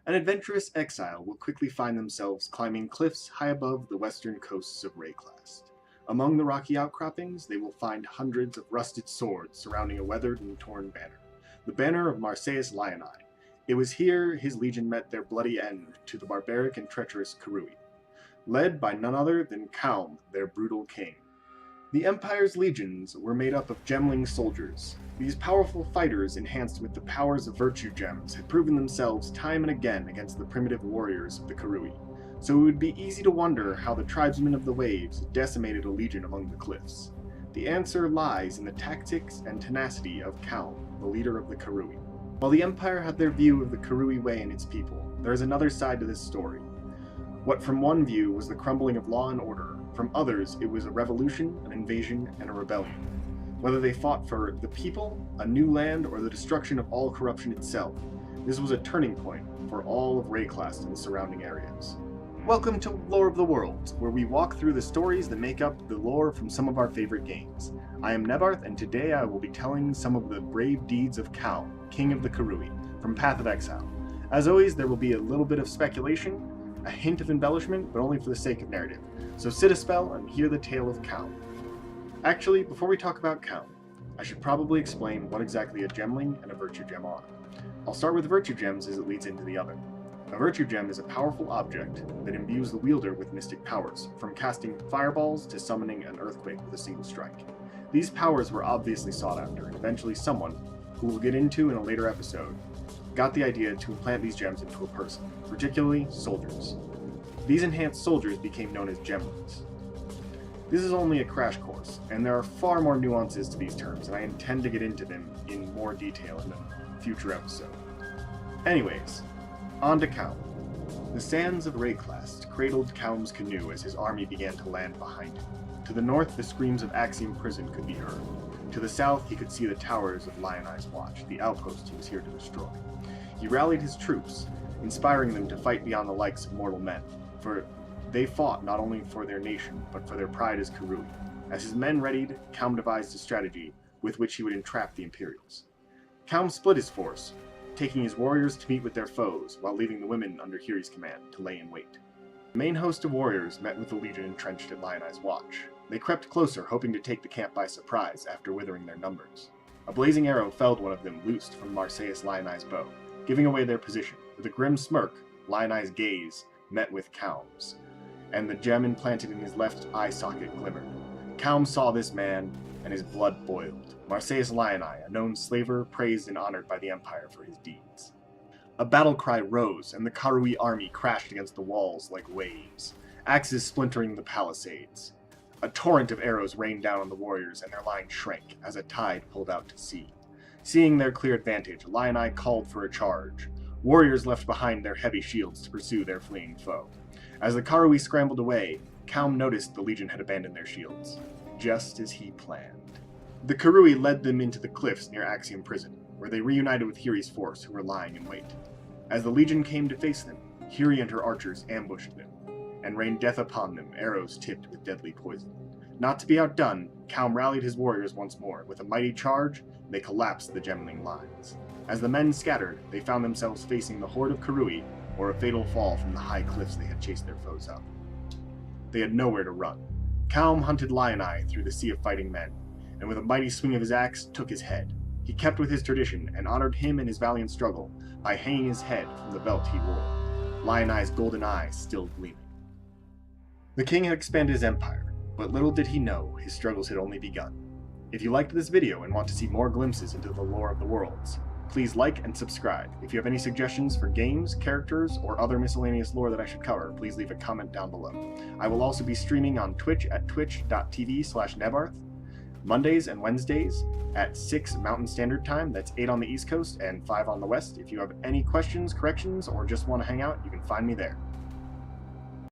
An adventurous exile will quickly find themselves climbing cliffs high above the western coasts of Wraeclast. Among the rocky outcroppings, they will find hundreds of rusted swords surrounding a weathered and torn banner, the banner of Marseilles Lioni. It was here his legion met their bloody end to the barbaric and treacherous Karui, led by none other than Kaom, their brutal king. The Empire's legions were made up of gemling soldiers. These powerful fighters, enhanced with the powers of virtue gems, had proven themselves time and again against the primitive warriors of the Karui, so it would be easy to wonder how the tribesmen of the waves decimated a legion among the cliffs. The answer lies in the tactics and tenacity of Kaom, the leader of the Karui. While the Empire had their view of the Karui way and its people, there is another side to this story. What from one view was the crumbling of law and order, from others it was a revolution, an invasion, and a rebellion. Whether they fought for the people, a new land, or the destruction of all corruption itself, this was a turning point for all of Wraeclast and the surrounding areas. Welcome to Lore of the Worlds, where we walk through the stories that make up the lore from some of our favorite games. I am Nebarth, and today I will be telling some of the brave deeds of Kaom, King of the Karui, from Path of Exile. As always, there will be a little bit of speculation, a hint of embellishment, but only for the sake of narrative. So sit a spell and hear the tale of Kaom. Actually, before we talk about Kaom, I should probably explain what exactly a gemling and a virtue gem are. I'll start with virtue gems as it leads into the other. A virtue gem is a powerful object that imbues the wielder with mystic powers, from casting fireballs to summoning an earthquake with a single strike. These powers were obviously sought after, and eventually someone, who we'll get into in a later episode, got the idea to implant these gems into a person, particularly soldiers. These enhanced soldiers became known as gemlings. This is only a crash course, and there are far more nuances to these terms, and I intend to get into them in more detail in a future episode. Anyways, on to Kaom. The sands of Wraeclast cradled Kaom's canoe as his army began to land behind him. To the north, the screams of Axiom Prison could be heard. To the south, he could see the towers of Lioni's Watch, the outpost he was here to destroy. He rallied his troops, inspiring them to fight beyond the likes of mortal men, for they fought not only for their nation, but for their pride as Karui. As his men readied, Kaom devised a strategy with which he would entrap the Imperials. Kaom split his force, taking his warriors to meet with their foes, while leaving the women under Hiri's command to lay in wait. The main host of warriors met with the legion entrenched at Lioni's Watch. They crept closer, hoping to take the camp by surprise after withering their numbers. A blazing arrow felled one of them loosed from Marseilles Lioni's bow, giving away their position. With a grim smirk, Lioni's gaze met with Kaom's, and the gem implanted in his left eye socket glimmered. Kaom saw this man, and his blood boiled. Marseilles Lioni, a known slaver, praised and honored by the Empire for his deeds. A battle cry rose, and the Karui army crashed against the walls like waves, axes splintering the palisades. A torrent of arrows rained down on the warriors, and their line shrank as a tide pulled out to sea. Seeing their clear advantage, Lioni called for a charge. Warriors left behind their heavy shields to pursue their fleeing foe. As the Karui scrambled away, Kaom noticed the legion had abandoned their shields, just as he planned. The Karui led them into the cliffs near Axiom Prison, where they reunited with Hiri's force, who were lying in wait. As the legion came to face them, Hiri and her archers ambushed them, and rained death upon them, arrows tipped with deadly poison. Not to be outdone, Kaom rallied his warriors once more. With a mighty charge, they collapsed the gemling lines. As the men scattered, they found themselves facing the horde of Karui, or a fatal fall from the high cliffs they had chased their foes up. They had nowhere to run. Kaom hunted Lioni through the sea of fighting men, and with a mighty swing of his axe, took his head. He kept with his tradition, and honored him in his valiant struggle by hanging his head from the belt he wore, Lioni's golden eyes still gleaming. The king had expanded his empire, but little did he know his struggles had only begun. If you liked this video and want to see more glimpses into the lore of the worlds, please like and subscribe. If you have any suggestions for games, characters, or other miscellaneous lore that I should cover, please leave a comment down below. I will also be streaming on Twitch at twitch.tv/Nebarth, Mondays and Wednesdays at 6 Mountain Standard Time, that's 8 on the East Coast and 5 on the West. If you have any questions, corrections, or just want to hang out, you can find me there.